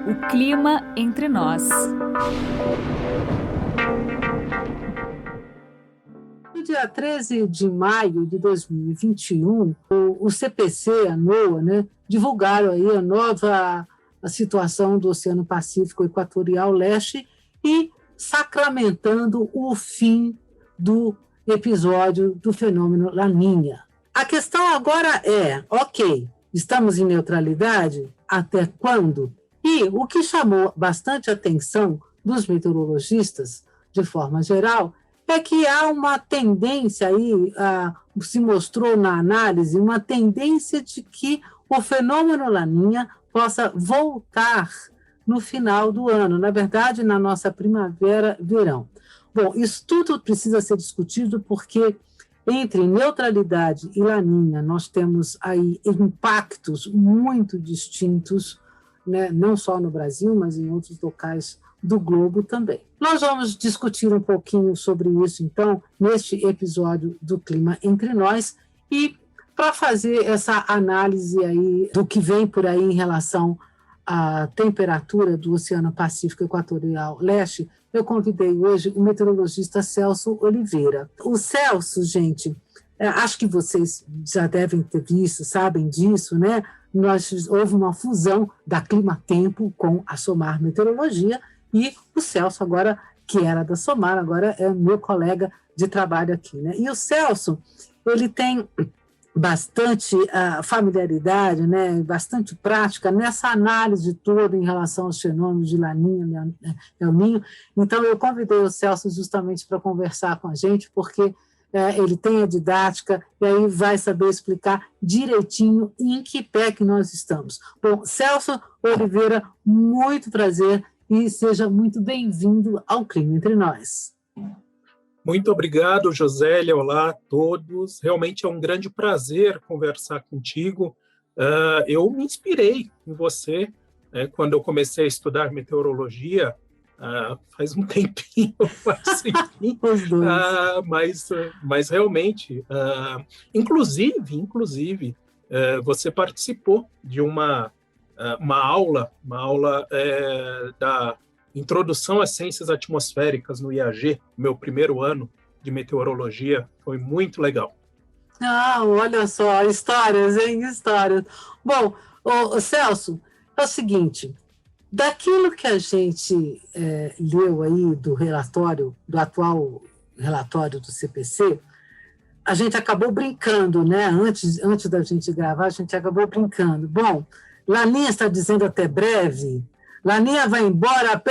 O clima entre nós. No dia 13 de maio de 2021, o CPC, a NOAA, né, divulgaram aí a situação do Oceano Pacífico Equatorial Leste e sacramentando o fim do episódio do fenômeno Laninha. A questão agora é, ok, estamos em neutralidade? Até quando? E o que chamou bastante atenção dos meteorologistas, de forma geral, é que há uma tendência aí, se mostrou na análise, uma tendência de que o fenômeno Laninha possa voltar no final do ano, na verdade, na nossa primavera-verão. Bom, isso tudo precisa ser discutido porque entre neutralidade e Laninha nós temos aí impactos muito distintos, né, não só no Brasil, mas em outros locais do globo também. Nós vamos discutir um pouquinho sobre isso, então, neste episódio do Clima Entre Nós, e para fazer essa análise aí do que vem por aí em relação à temperatura do Oceano Pacífico Equatorial Leste, eu convidei hoje o meteorologista Celso Oliveira. O Celso, gente, acho que vocês já devem ter visto, sabem disso, né? Houve uma fusão da Climatempo com a Somar Meteorologia, e o Celso agora, que era da Somar, agora é meu colega de trabalho aqui, né? E o Celso, ele tem bastante familiaridade, né, bastante prática nessa análise toda em relação aos fenômenos de Laninha, El Niño. Então, eu convidei o Celso justamente para conversar com a gente, porque ele tem a didática e aí vai saber explicar direitinho em que pé que nós estamos. Bom, Celso Oliveira, muito prazer e seja muito bem-vindo ao Clima Entre Nós. Muito obrigado, Josélia. Olá a todos. Realmente é um grande prazer conversar contigo. Eu me inspirei em você quando eu comecei a estudar meteorologia, faz um tempinho, enfim, mas realmente, inclusive, você participou de uma aula da Introdução às Ciências Atmosféricas no IAG, meu primeiro ano de meteorologia, foi muito legal. Olha só, histórias, hein? Histórias. Bom, Celso, é o seguinte, daquilo que a gente leu aí do relatório, do atual relatório do CPC, a gente acabou brincando, né? Antes da gente gravar, a gente acabou brincando. Bom, Laninha está dizendo até breve, Laninha vai embora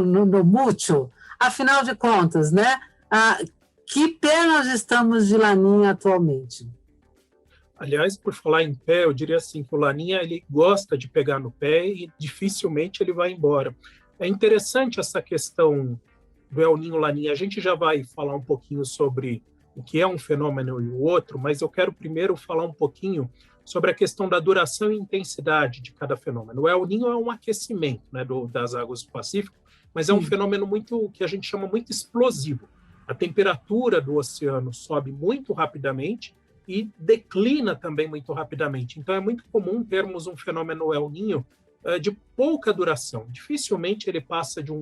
no mútuo, afinal de contas, né? Que pé nós estamos de Laninha atualmente? Aliás, por falar em pé, eu diria assim que o Laninha ele gosta de pegar no pé e dificilmente ele vai embora. É interessante essa questão do El Niño Laninha. A gente já vai falar um pouquinho sobre o que é um fenômeno e o outro, mas eu quero primeiro falar um pouquinho sobre a questão da duração e intensidade de cada fenômeno. O El Niño é um aquecimento, né, das águas do Pacífico, mas é um fenômeno que a gente chama muito explosivo. A temperatura do oceano sobe muito rapidamente e declina também muito rapidamente. Então, é muito comum termos um fenômeno El Niño de pouca duração. Dificilmente ele passa de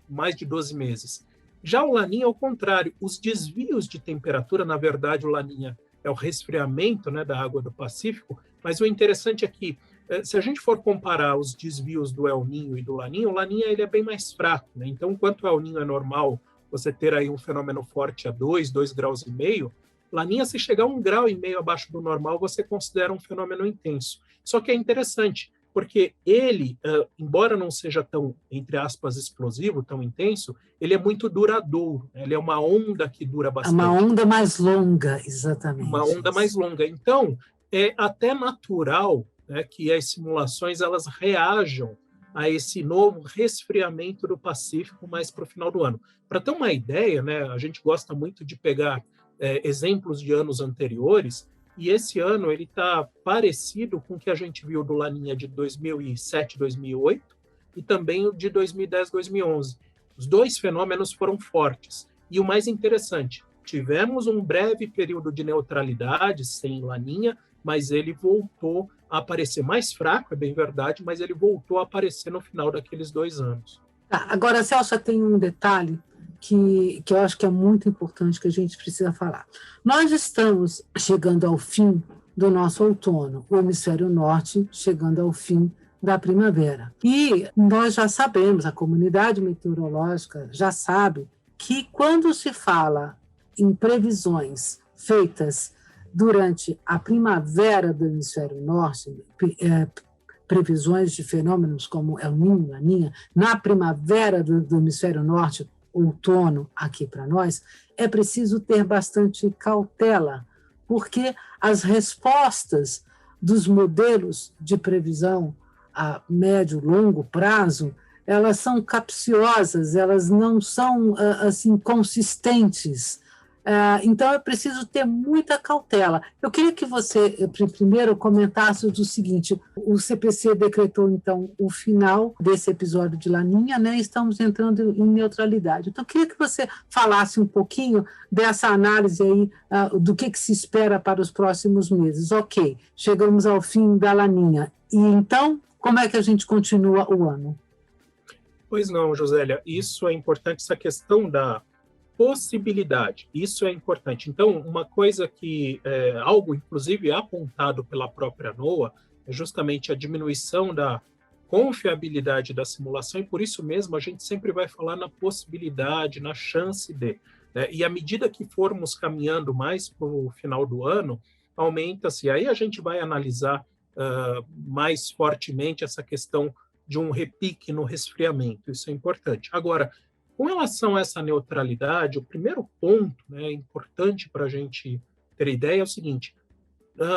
mais de 12 meses. Já o Laninha, ao contrário, os desvios de temperatura, na verdade, o Laninha é o resfriamento, né, da água do Pacífico, mas o interessante é que, se a gente for comparar os desvios do El Niño e do Laninha, o Laninha ele é bem mais fraco, né? Então, enquanto o El Niño é normal você ter aí um fenômeno forte a 2 graus e meio, Laninha, se chegar a 1,5 grau abaixo do normal, você considera um fenômeno intenso. Só que é interessante, porque ele, embora não seja tão, entre aspas, explosivo, tão intenso, ele é muito duradouro, né? Ele é uma onda que dura bastante. Uma onda mais longa, exatamente. Uma onda mais longa. Então, é até natural, né, que as simulações elas reajam a esse novo resfriamento do Pacífico mais para o final do ano. Para ter uma ideia, né, a gente gosta muito de pegar exemplos de anos anteriores, e esse ano ele está parecido com o que a gente viu do Laninha de 2007, 2008 e também o de 2010, 2011. Os dois fenômenos foram fortes. E o mais interessante, tivemos um breve período de neutralidade sem Laninha, mas ele voltou a aparecer mais fraco, é bem verdade, mas ele voltou a aparecer no final daqueles 2 anos. Tá, agora, Celso, tem um detalhe que eu acho que é muito importante, que a gente precisa falar. Nós estamos chegando ao fim do nosso outono, o hemisfério norte chegando ao fim da primavera. E nós já sabemos, a comunidade meteorológica já sabe, que quando se fala em previsões feitas durante a primavera do hemisfério norte, previsões de fenômenos como El Niño, Laninha, na primavera do hemisfério norte, outono aqui para nós, é preciso ter bastante cautela, porque as respostas dos modelos de previsão a médio e longo prazo, elas são capciosas, elas não são assim consistentes. Então, é preciso ter muita cautela. Eu queria que você, primeiro, comentasse o seguinte: o CPC decretou, então, o final desse episódio de Laninha, né? Estamos entrando em neutralidade. Então, eu queria que você falasse um pouquinho dessa análise aí, do que se espera para os próximos meses. Ok, chegamos ao fim da Laninha. E, então, como é que a gente continua o ano? Pois não, Josélia, isso é importante, essa questão da possibilidade, isso é importante. Então, uma coisa que algo, inclusive, apontado pela própria NOAA, é justamente a diminuição da confiabilidade da simulação, e por isso mesmo a gente sempre vai falar na possibilidade, na chance de. Né? E à medida que formos caminhando mais para o final do ano, aumenta-se. Aí a gente vai analisar mais fortemente essa questão de um repique no resfriamento, isso é importante. Agora, com relação a essa neutralidade, o primeiro ponto, né, importante para a gente ter ideia é o seguinte: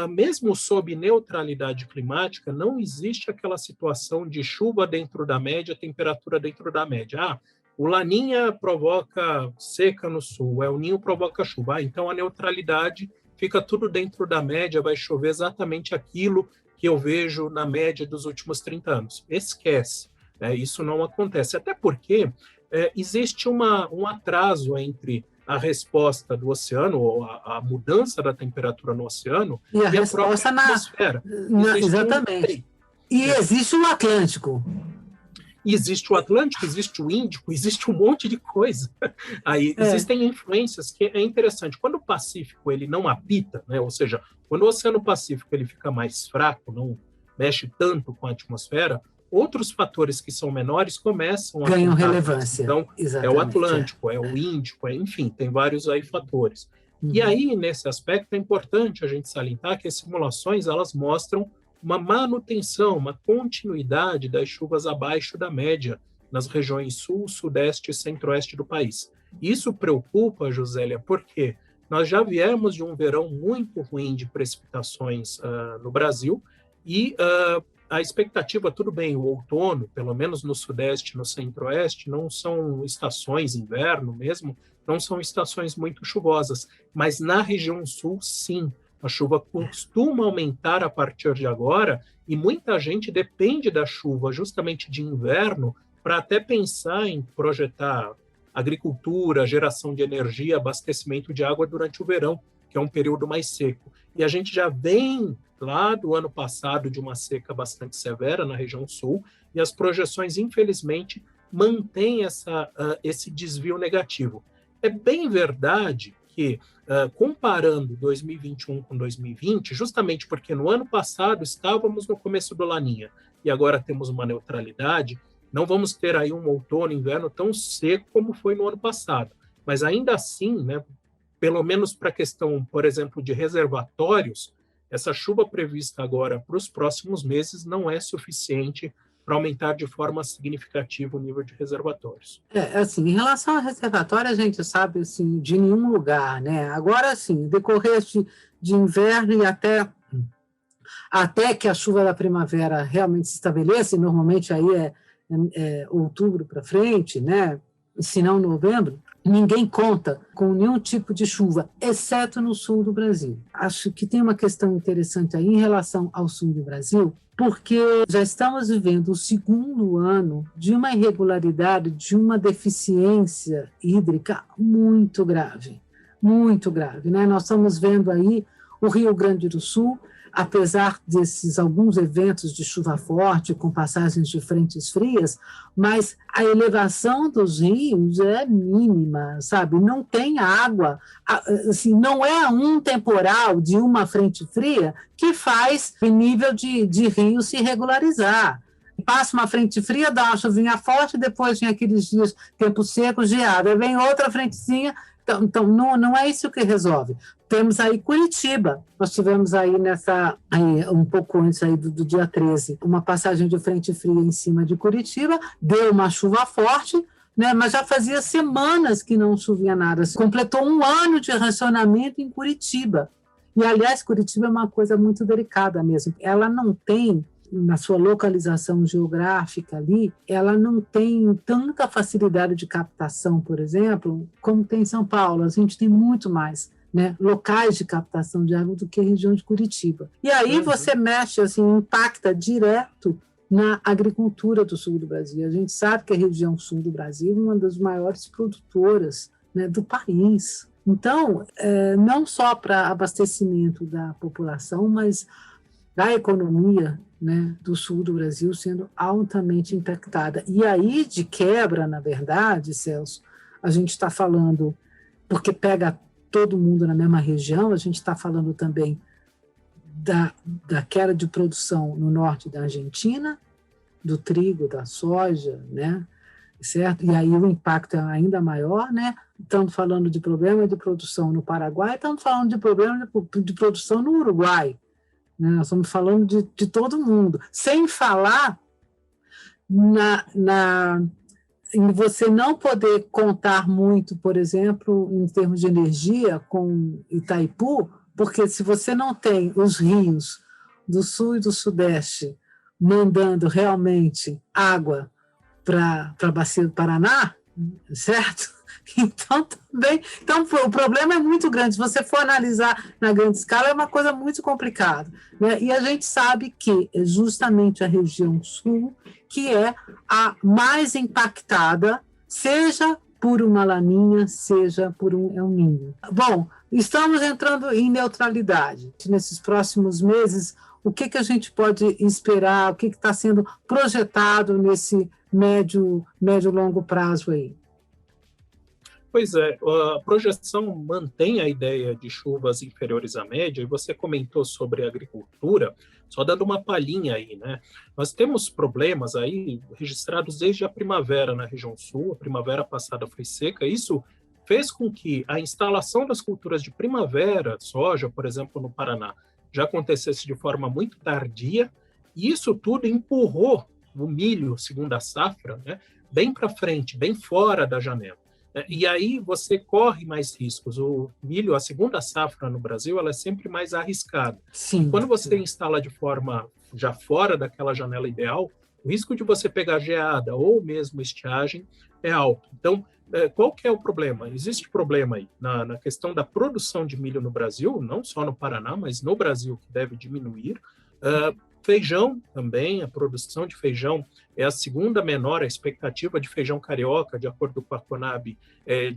mesmo sob neutralidade climática, não existe aquela situação de chuva dentro da média, temperatura dentro da média. O Laninha provoca seca no sul, o El Niño provoca chuva. Então a neutralidade fica tudo dentro da média, vai chover exatamente aquilo que eu vejo na média dos últimos 30 anos. Esquece, né? Isso não acontece, até porque existe um atraso entre a resposta do oceano, ou a mudança da temperatura no oceano, e a resposta própria atmosfera. Exatamente. E existe o Atlântico. Existe o Atlântico, existe o Índico, existe um monte de coisa. Aí existem influências que é interessante. Quando o Pacífico ele não apita, né, ou seja, quando o Oceano Pacífico ele fica mais fraco, não mexe tanto com a atmosfera, outros fatores que são menores começam a ganham relevância. Então, exatamente, é o Atlântico, é o Índico, enfim, tem vários aí fatores. E aí, nesse aspecto, é importante a gente salientar que as simulações elas mostram uma manutenção, uma continuidade das chuvas abaixo da média nas regiões sul, sudeste e centro-oeste do país. Isso preocupa, Josélia, porque nós já viemos de um verão muito ruim de precipitações no Brasil e a expectativa, tudo bem, o outono, pelo menos no sudeste e no centro-oeste, não são estações, inverno mesmo, não são estações muito chuvosas, mas na região sul, sim. A chuva costuma aumentar a partir de agora e muita gente depende da chuva justamente de inverno para até pensar em projetar agricultura, geração de energia, abastecimento de água durante o verão, que é um período mais seco. E a gente já vem lá do ano passado de uma seca bastante severa na região sul e as projeções, infelizmente, mantêm esse desvio negativo. É bem verdade que, comparando 2021 com 2020, justamente porque no ano passado estávamos no começo do Laninha e agora temos uma neutralidade, não vamos ter aí um outono, inverno tão seco como foi no ano passado. Mas ainda assim, né, pelo menos para a questão, por exemplo, de reservatórios, essa chuva prevista agora para os próximos meses não é suficiente para aumentar de forma significativa o nível de reservatórios. Assim, em relação ao reservatório, a gente sabe assim, de nenhum lugar, né? Agora, sim, decorrer de inverno e até que a chuva da primavera realmente se estabeleça, e normalmente aí é outubro para frente, né? Se não novembro, ninguém conta com nenhum tipo de chuva, exceto no sul do Brasil. Acho que tem uma questão interessante aí em relação ao sul do Brasil, porque já estamos vivendo o segundo ano de uma irregularidade, de uma deficiência hídrica muito grave, né? Nós estamos vendo aí o Rio Grande do Sul apesar desses alguns eventos de chuva forte, com passagens de frentes frias, mas a elevação dos rios é mínima, sabe? Não tem água, assim, não é um temporal de uma frente fria que faz o nível de rio se regularizar. Passa uma frente fria, dá uma chuvinha forte, depois vem aqueles dias, tempo seco, geada, vem outra frentezinha. Então não é isso que resolve. Temos aí Curitiba, nós tivemos aí um pouco antes aí do dia 13, uma passagem de frente fria em cima de Curitiba, deu uma chuva forte, né, mas já fazia semanas que não chovia nada. Completou 1 ano de racionamento em Curitiba. E, aliás, Curitiba é uma coisa muito delicada mesmo. Ela não tem, na sua localização geográfica ali, ela não tem tanta facilidade de captação, por exemplo, como tem em São Paulo. A gente tem muito mais, né, locais de captação de água do que a região de Curitiba. E aí você mexe, assim, impacta direto na agricultura do sul do Brasil. A gente sabe que a região sul do Brasil é uma das maiores produtoras, né, do país. Então, não só para abastecimento da população, mas da economia, né, do sul do Brasil sendo altamente impactada. E aí, de quebra, na verdade, Celso, a gente está falando, porque pega todo mundo na mesma região, a gente está falando também da queda de produção no norte da Argentina, do trigo, da soja, né, certo? E aí o impacto é ainda maior, né? Estamos falando de problema de produção no Paraguai, estamos falando de problema de produção no Uruguai. Nós estamos falando de todo mundo, sem falar em você não poder contar muito, por exemplo, em termos de energia com Itaipu, porque se você não tem os rios do sul e do sudeste mandando realmente água para a bacia do Paraná, certo? Então, o problema é muito grande. Se você for analisar na grande escala, é uma coisa muito complicada, né? E a gente sabe que é justamente a região sul que é a mais impactada, seja por uma laninha, seja por um El Niño. Bom, estamos entrando em neutralidade. Nesses próximos meses, o que a gente pode esperar? O que está sendo projetado nesse médio longo prazo aí? Pois é, a projeção mantém a ideia de chuvas inferiores à média, e você comentou sobre a agricultura, só dando uma palhinha aí, né? Nós temos problemas aí registrados desde a primavera na região sul, a primavera passada foi seca, isso fez com que a instalação das culturas de primavera, soja, por exemplo, no Paraná, já acontecesse de forma muito tardia, e isso tudo empurrou o milho, segunda safra, né, bem para frente, bem fora da janela. E aí você corre mais riscos. O milho, a segunda safra no Brasil, ela é sempre mais arriscada. Sim. Quando você instala de forma já fora daquela janela ideal, o risco de você pegar geada ou mesmo estiagem é alto. Então, qual que é o problema? Existe problema aí na questão da produção de milho no Brasil, não só no Paraná, mas no Brasil, que deve diminuir. Feijão também, a produção de feijão é a segunda menor, a expectativa de feijão carioca, de acordo com a Conab,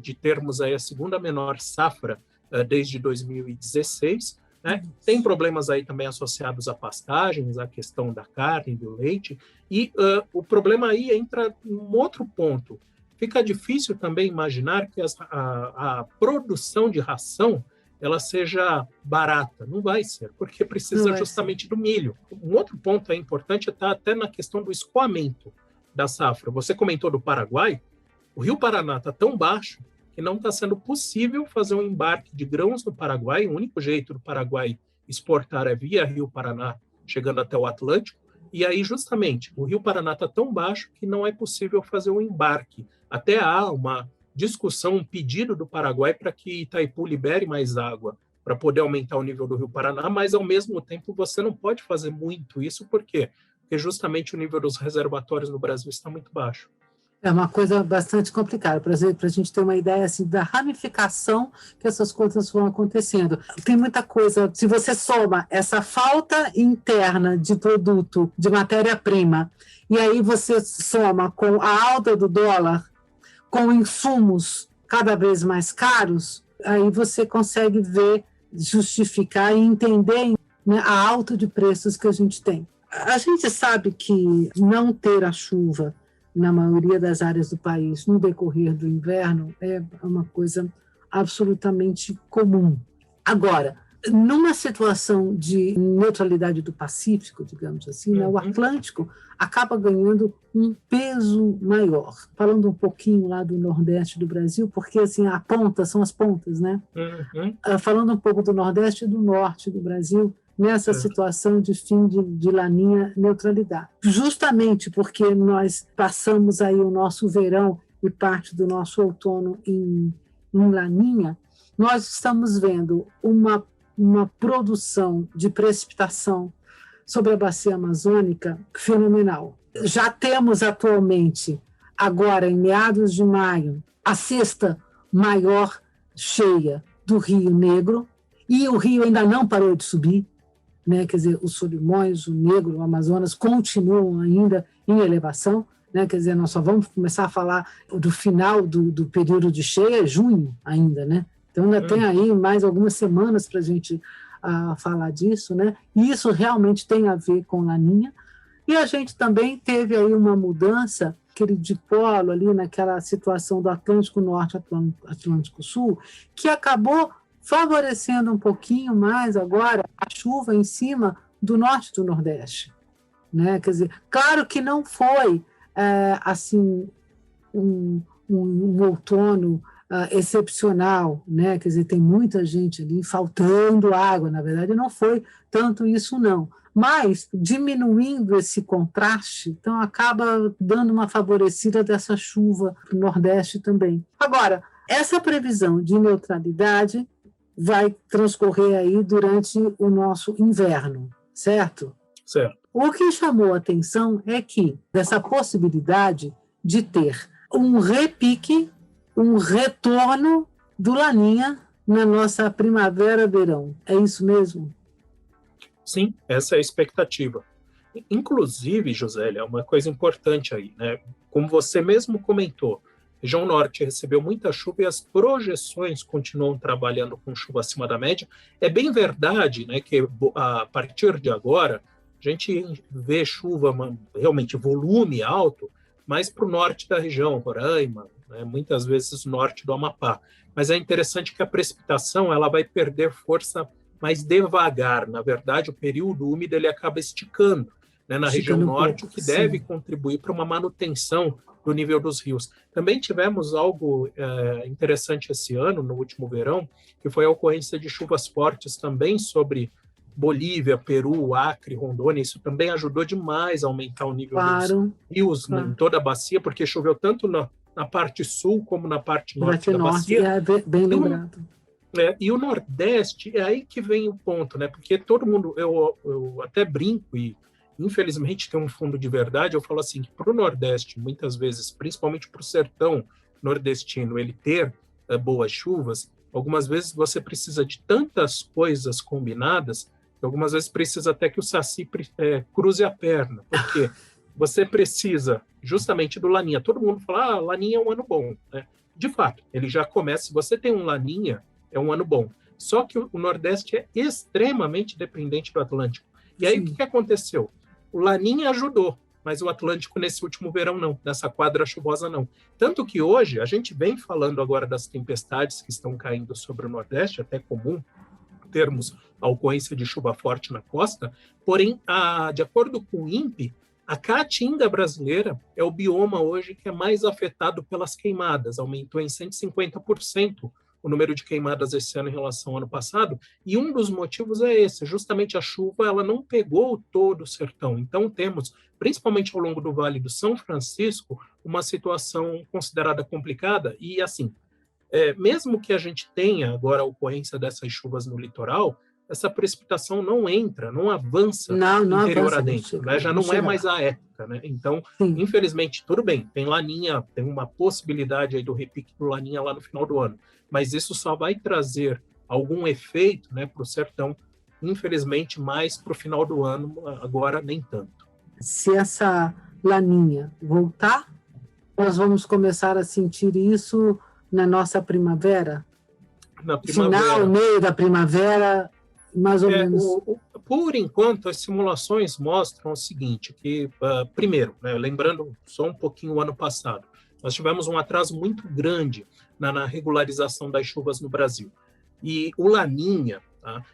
de termos aí a segunda menor safra desde 2016. Né? Tem problemas aí também associados a pastagens, a questão da carne, do leite, e o problema aí entra num outro ponto. Fica difícil também imaginar que a produção de ração ela seja barata. Não vai ser, porque precisa justamente do milho. Um outro ponto importante está até na questão do escoamento da safra. Você comentou do Paraguai, o Rio Paraná está tão baixo que não está sendo possível fazer um embarque de grãos no Paraguai. O único jeito do Paraguai exportar é via Rio Paraná, chegando até o Atlântico. E aí, justamente, o Rio Paraná está tão baixo que não é possível fazer um embarque. Até há uma discussão, um pedido do Paraguai para que Itaipu libere mais água para poder aumentar o nível do Rio Paraná, mas, ao mesmo tempo, você não pode fazer muito isso. Por quê? Porque justamente o nível dos reservatórios no Brasil está muito baixo. É uma coisa bastante complicada, para a gente ter uma ideia assim, da ramificação que essas coisas vão acontecendo. Tem muita coisa, se você soma essa falta interna de produto, de matéria-prima, e aí você soma com a alta do dólar, com insumos cada vez mais caros, aí você consegue ver, justificar e entender né, a alta de preços que a gente tem. A gente sabe que não ter a chuva na maioria das áreas do país no decorrer do inverno é uma coisa absolutamente comum. Agora, numa situação de neutralidade do Pacífico, digamos assim, né, o Atlântico acaba ganhando um peso maior. Falando um pouquinho lá do Nordeste do Brasil, porque assim, a ponta são as pontas, né? Falando um pouco do Nordeste e do Norte do Brasil, nessa situação de fim de laninha neutralidade. Justamente porque nós passamos aí o nosso verão e parte do nosso outono em laninha, nós estamos vendo uma produção de precipitação sobre a bacia amazônica fenomenal. Já temos atualmente, agora em meados de maio, a sexta maior cheia do Rio Negro, e o rio ainda não parou de subir, né? Quer dizer, os Solimões, o Negro, o Amazonas continuam ainda em elevação, né? Quer dizer, nós só vamos começar a falar do final do período de cheia, junho ainda, né? Então, ainda tem aí mais algumas semanas para a gente falar disso, né? E isso realmente tem a ver com Laninha. E a gente também teve aí uma mudança, aquele dipolo ali naquela situação do Atlântico Norte, Atlântico Sul, que acabou favorecendo um pouquinho mais agora a chuva em cima do norte e do nordeste, né? Quer dizer, claro que não foi assim um outono excepcional, né? Quer dizer, tem muita gente ali faltando água, na verdade não foi tanto isso não, mas diminuindo esse contraste, então acaba dando uma favorecida dessa chuva para o Nordeste também. Agora, essa previsão de neutralidade vai transcorrer aí durante o nosso inverno, certo? Certo. O que chamou a atenção é que dessa possibilidade de ter um repique, um retorno do Laninha na nossa primavera-verão. É isso mesmo? Sim, essa é a expectativa. Inclusive, Josélia, uma coisa importante aí, né? Como você mesmo comentou, a região norte recebeu muita chuva e as projeções continuam trabalhando com chuva acima da média. É bem verdade, né, que a partir de agora a gente vê chuva, realmente volume alto, mais para o norte da região, Roraima, né, muitas vezes norte do Amapá. Mas é interessante que a precipitação ela vai perder força mais devagar. Na verdade, o período úmido ele acaba esticando, né, na região norte, o que deve contribuir para uma manutenção do nível dos rios. Também tivemos algo interessante esse ano, no último verão, que foi a ocorrência de chuvas fortes também sobre Bolívia, Peru, Acre, Rondônia. Isso também ajudou demais a aumentar o nível dos rios em toda a bacia, porque choveu tanto na parte sul como na parte norte da bacia. É bem lembrado. E o Nordeste, é aí que vem o ponto, né? Porque todo mundo, eu até brinco e infelizmente tem um fundo de verdade, eu falo assim, que para o Nordeste, muitas vezes, principalmente para o sertão nordestino, ele ter boas chuvas, algumas vezes você precisa de tantas coisas combinadas, que algumas vezes precisa até que o Saci cruze a perna, porque você precisa justamente do Laninha. Todo mundo fala, Laninha é um ano bom, né? De fato, ele já começa, se você tem um Laninha, é um ano bom. Só que o Nordeste é extremamente dependente do Atlântico. E aí, o que aconteceu? O Laninha ajudou, mas o Atlântico nesse último verão não, nessa quadra chuvosa não. Tanto que hoje, a gente vem falando agora das tempestades que estão caindo sobre o Nordeste, até comum termos a ocorrência de chuva forte na costa, porém, de acordo com o INPE, a Caatinga brasileira é o bioma hoje que é mais afetado pelas queimadas, aumentou em 150% o número de queimadas esse ano em relação ao ano passado, e um dos motivos é esse, justamente a chuva ela não pegou todo o sertão, então temos, principalmente ao longo do Vale do São Francisco, uma situação considerada complicada, e assim, mesmo que a gente tenha agora a ocorrência dessas chuvas no litoral, essa precipitação não entra, não avança interior adentro, né? Já não é mais a época, né? Então, infelizmente, tudo bem, tem Laninha, tem uma possibilidade aí do repique do Laninha lá no final do ano, mas isso só vai trazer algum efeito, né, para o sertão, infelizmente, mais para o final do ano, agora nem tanto. Se essa Laninha voltar, nós vamos começar a sentir isso na nossa primavera? Na primavera. Final, meio da primavera, mais ou menos? Por enquanto, as simulações mostram o seguinte, que, primeiro, né, lembrando só um pouquinho o ano passado, nós tivemos um atraso muito grande na regularização das chuvas no Brasil. E o Laninha, tá,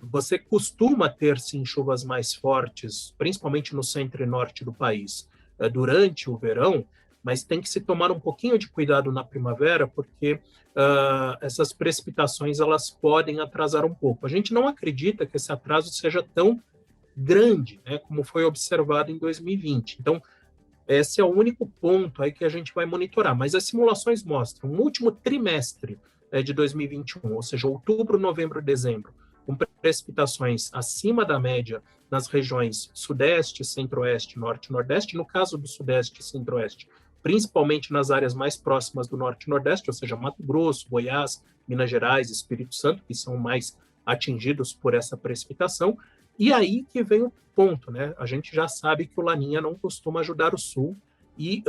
você costuma ter, sim, chuvas mais fortes, principalmente no centro e norte do país, durante o verão, mas tem que se tomar um pouquinho de cuidado na primavera, porque essas precipitações elas podem atrasar um pouco. A gente não acredita que esse atraso seja tão grande, né, como foi observado em 2020. Então, esse é o único ponto aí que a gente vai monitorar. Mas as simulações mostram no último trimestre de 2021, ou seja, outubro, novembro, dezembro, com precipitações acima da média nas regiões sudeste, centro-oeste, norte e nordeste. No caso do sudeste e centro-oeste, principalmente nas áreas mais próximas do norte e nordeste, ou seja, Mato Grosso, Goiás, Minas Gerais, Espírito Santo, que são mais atingidos por essa precipitação. E aí que vem o ponto, né? A gente já sabe que o Laninha não costuma ajudar o sul e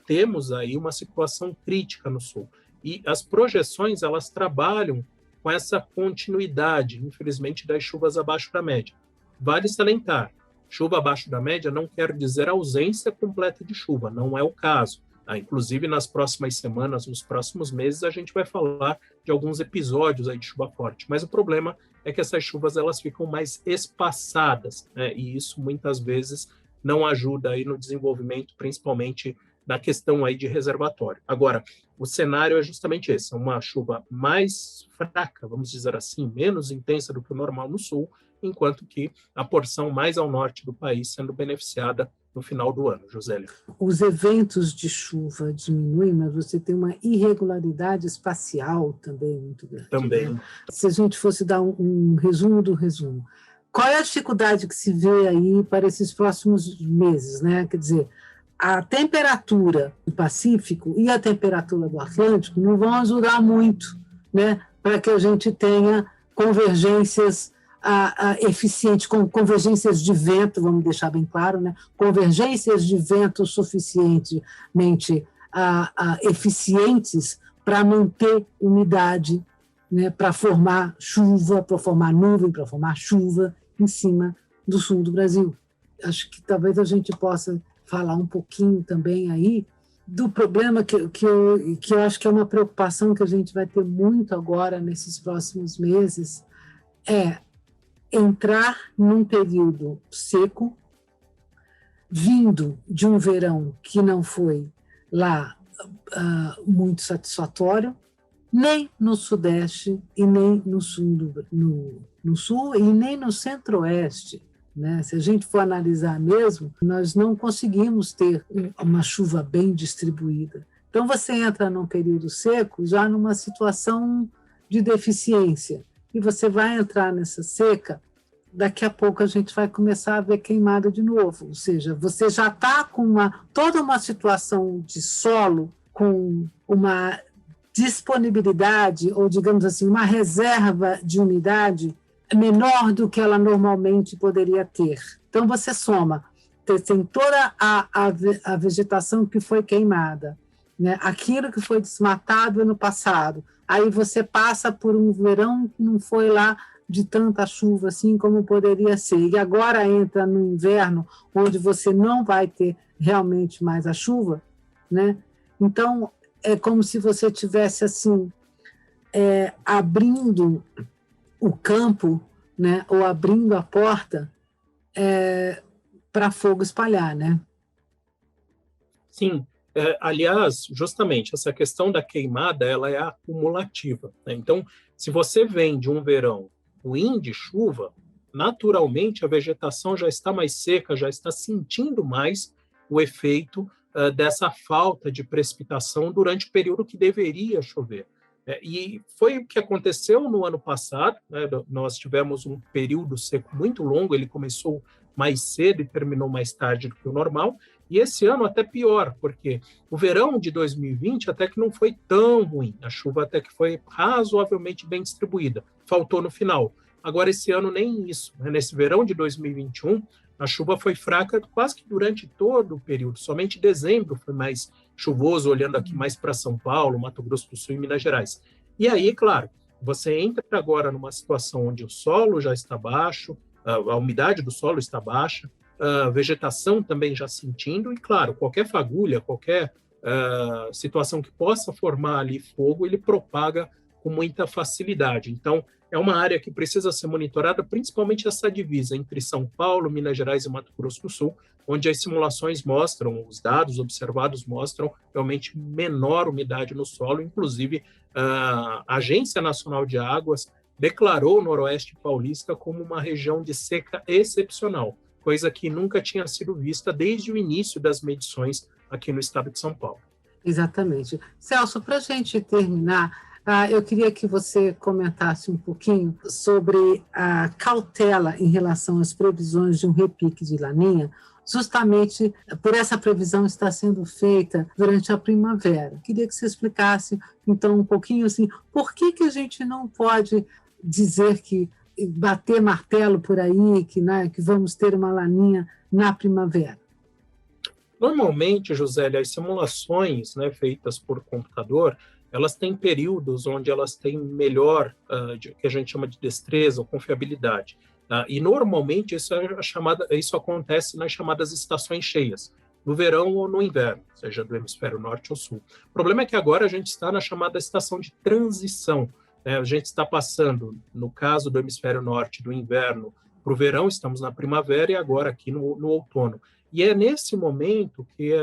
temos aí uma situação crítica no sul. E as projeções, elas trabalham com essa continuidade, infelizmente, das chuvas abaixo da média. Vale salientar, chuva abaixo da média não quer dizer ausência completa de chuva, não é o caso. Inclusive, nas próximas semanas, nos próximos meses, a gente vai falar de alguns episódios aí de chuva forte, mas o problema é que essas chuvas elas ficam mais espaçadas, né? E isso muitas vezes não ajuda aí no desenvolvimento, principalmente na questão aí de reservatório. Agora, o cenário é justamente esse, uma chuva mais fraca, vamos dizer assim, menos intensa do que o normal no sul, enquanto que a porção mais ao norte do país sendo beneficiada no final do ano. Josélia. Os eventos de chuva diminuem, mas você tem uma irregularidade espacial também muito grande. Também. Né? Se a gente fosse dar um resumo do resumo, qual é a dificuldade que se vê aí para esses próximos meses, né? Quer dizer, a temperatura do Pacífico e a temperatura do Atlântico não vão ajudar muito, né, para que a gente tenha convergências eficientes, com convergências de vento, vamos deixar bem claro, né, convergências de vento suficientemente eficientes para manter umidade, né, para formar chuva, para formar nuvem, para formar chuva em cima do sul do Brasil. Acho que talvez a gente possa falar um pouquinho também aí do problema que eu acho que é uma preocupação que a gente vai ter muito agora nesses próximos meses, é entrar num período seco, vindo de um verão que não foi lá muito satisfatório, nem no Sudeste e nem no Sul, no Sul e nem no Centro-Oeste. Né? Se a gente for analisar mesmo, nós não conseguimos ter uma chuva bem distribuída. Então, você entra num período seco já numa situação de deficiência, e você vai entrar nessa seca, daqui a pouco a gente vai começar a ver queimada de novo, ou seja, você já está com toda uma situação de solo, com uma disponibilidade, ou digamos assim, uma reserva de umidade menor do que ela normalmente poderia ter. Então, você soma, tem toda a vegetação que foi queimada, né? Aquilo que foi desmatado ano passado, aí você passa por um verão que não foi lá de tanta chuva assim como poderia ser, e agora entra no inverno, onde você não vai ter realmente mais a chuva, né? Então, é como se você tivesse assim, abrindo o campo, né, ou abrindo a porta para fogo espalhar, né? Sim, aliás, justamente, essa questão da queimada, ela é acumulativa, né? Então, se você vem de um verão ruim de chuva, naturalmente a vegetação já está mais seca, já está sentindo mais o efeito dessa falta de precipitação durante o período que deveria chover. E foi o que aconteceu no ano passado, né? Nós tivemos um período seco muito longo, ele começou mais cedo e terminou mais tarde do que o normal, e esse ano até pior, porque o verão de 2020 até que não foi tão ruim, a chuva até que foi razoavelmente bem distribuída, faltou no final. Agora, esse ano nem isso, né? Nesse verão de 2021, a chuva foi fraca quase que durante todo o período, somente dezembro foi mais chuvoso, olhando aqui mais para São Paulo, Mato Grosso do Sul e Minas Gerais. E aí, claro, você entra agora numa situação onde o solo já está baixo, a umidade do solo está baixa, a vegetação também já sentindo, e claro, qualquer fagulha, qualquer situação que possa formar ali fogo, ele propaga com muita facilidade. Então, é uma área que precisa ser monitorada, principalmente essa divisa entre São Paulo, Minas Gerais e Mato Grosso do Sul, onde as simulações mostram, os dados observados mostram realmente menor umidade no solo. Inclusive, a Agência Nacional de Águas declarou o Noroeste Paulista como uma região de seca excepcional, coisa que nunca tinha sido vista desde o início das medições aqui no estado de São Paulo. Exatamente. Celso, para a gente terminar, eu queria que você comentasse um pouquinho sobre a cautela em relação às previsões de um repique de Laninha, justamente por essa previsão estar sendo feita durante a primavera. Queria que você explicasse, então, um pouquinho assim, por que a gente não pode dizer que bater martelo por aí, que vamos ter uma Laninha na primavera? Normalmente, Josélia, as simulações, né, feitas por computador, elas têm períodos onde elas têm melhor, que a gente chama de destreza ou confiabilidade. E normalmente isso acontece nas chamadas estações cheias, no verão ou no inverno, seja do hemisfério norte ou sul. O problema é que agora a gente está na chamada estação de transição, né? A gente está passando, no caso do hemisfério norte, do inverno para o verão, estamos na primavera, e agora aqui no outono. E é nesse momento que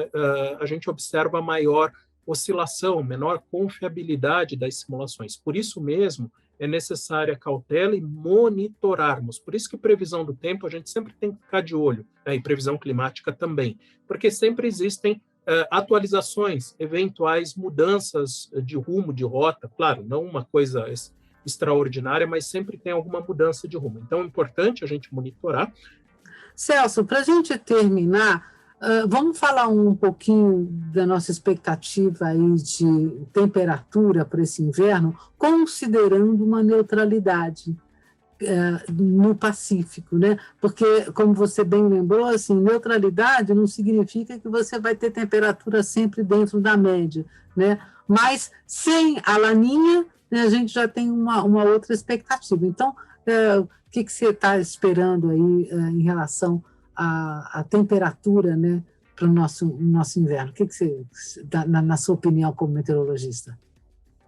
a gente observa maior oscilação, menor confiabilidade das simulações. Por isso mesmo, é necessária cautela e monitorarmos. Por isso que previsão do tempo a gente sempre tem que ficar de olho, né? E previsão climática também, porque sempre existem atualizações, eventuais mudanças de rumo, de rota, claro, não uma coisa extraordinária, mas sempre tem alguma mudança de rumo. Então, é importante a gente monitorar. Celso, para a gente terminar, vamos falar um pouquinho da nossa expectativa aí de temperatura para esse inverno, considerando uma neutralidade no Pacífico, né? Porque, como você bem lembrou, assim, neutralidade não significa que você vai ter temperatura sempre dentro da média, né? Mas sem a Laninha, né, a gente já tem uma outra expectativa. Então, o que você está esperando aí em relação à temperatura, né, para o nosso inverno? O que você, na sua opinião, como meteorologista?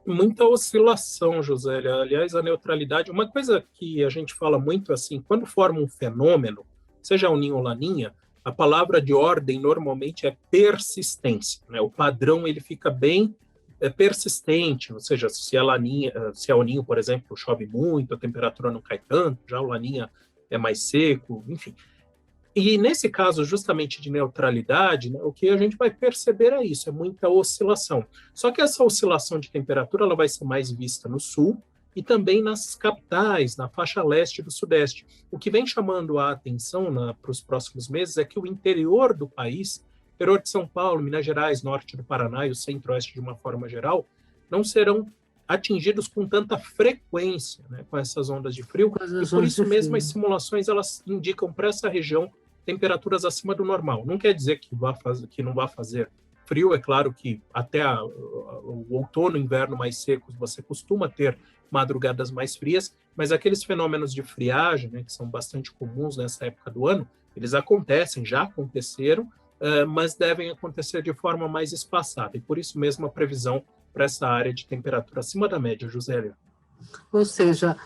Muita oscilação, Josélia. Aliás, a neutralidade, uma coisa que a gente fala muito assim, quando forma um fenômeno, seja o Ninho ou Laninha, a palavra de ordem normalmente é persistência, né? O padrão ele fica bem persistente, ou seja, se é o Ninho, por exemplo, chove muito, a temperatura não cai tanto, já o Laninha é mais seco, enfim. E nesse caso, justamente de neutralidade, né, o que a gente vai perceber é isso, é muita oscilação. Só que essa oscilação de temperatura ela vai ser mais vista no sul e também nas capitais, na faixa leste do sudeste. O que vem chamando a atenção para os próximos meses é que o interior do país, interior de São Paulo, Minas Gerais, norte do Paraná e o centro-oeste de uma forma geral, não serão atingidos com tanta frequência, né, com essas ondas de frio, e por isso mesmo as simulações elas indicam para essa região temperaturas acima do normal. Não quer dizer que não vai fazer frio, é claro que até o outono e inverno mais secos você costuma ter madrugadas mais frias, mas aqueles fenômenos de friagem, né, que são bastante comuns nessa época do ano, eles acontecem, já aconteceram, mas devem acontecer de forma mais espaçada, e por isso mesmo a previsão para essa área de temperatura acima da média, Josélia. Ou seja,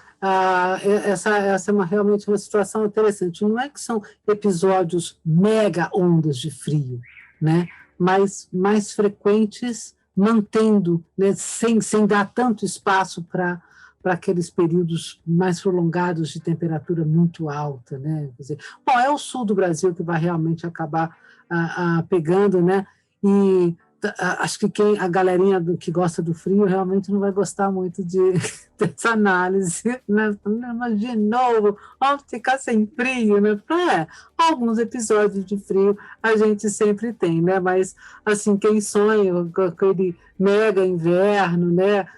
essa é realmente uma situação interessante. Não é que são episódios mega ondas de frio, né? Mas mais frequentes, mantendo, né? sem dar tanto espaço para aqueles períodos mais prolongados de temperatura muito alta, né? Quer dizer, bom, é o sul do Brasil que vai realmente acabar pegando, né? E acho que a galerinha que gosta do frio realmente não vai gostar muito dessa análise, né? Mas de novo, vamos ficar sem frio, né? Alguns episódios de frio a gente sempre tem, né? Mas, assim, quem sonha com aquele mega inverno, né?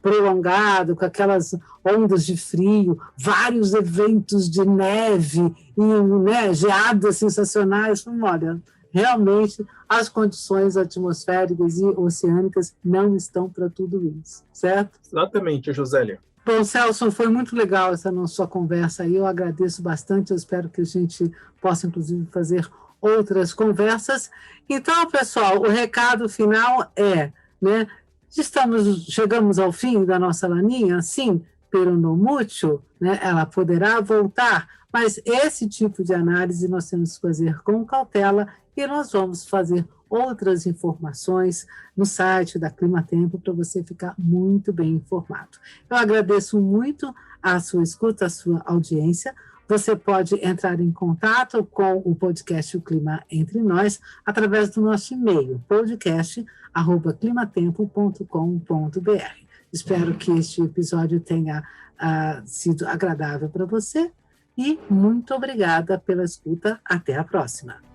Prolongado, com aquelas ondas de frio, vários eventos de neve e, né, geadas sensacionais, olha, realmente as condições atmosféricas e oceânicas não estão para tudo isso, certo? Exatamente, Josélia. Bom, Celso, foi muito legal essa nossa conversa aí, eu agradeço bastante, eu espero que a gente possa, inclusive, fazer outras conversas. Então, pessoal, o recado final é, né, chegamos ao fim da nossa laninha, sim, pero no mucho, né, ela poderá voltar, mas esse tipo de análise nós temos que fazer com cautela e nós vamos fazer outras informações no site da Climatempo para você ficar muito bem informado. Eu agradeço muito a sua escuta, a sua audiência. Você pode entrar em contato com o podcast O Clima Entre Nós através do nosso e-mail, podcast@climatempo.com.br. Espero que este episódio tenha sido agradável para você e muito obrigada pela escuta. Até a próxima.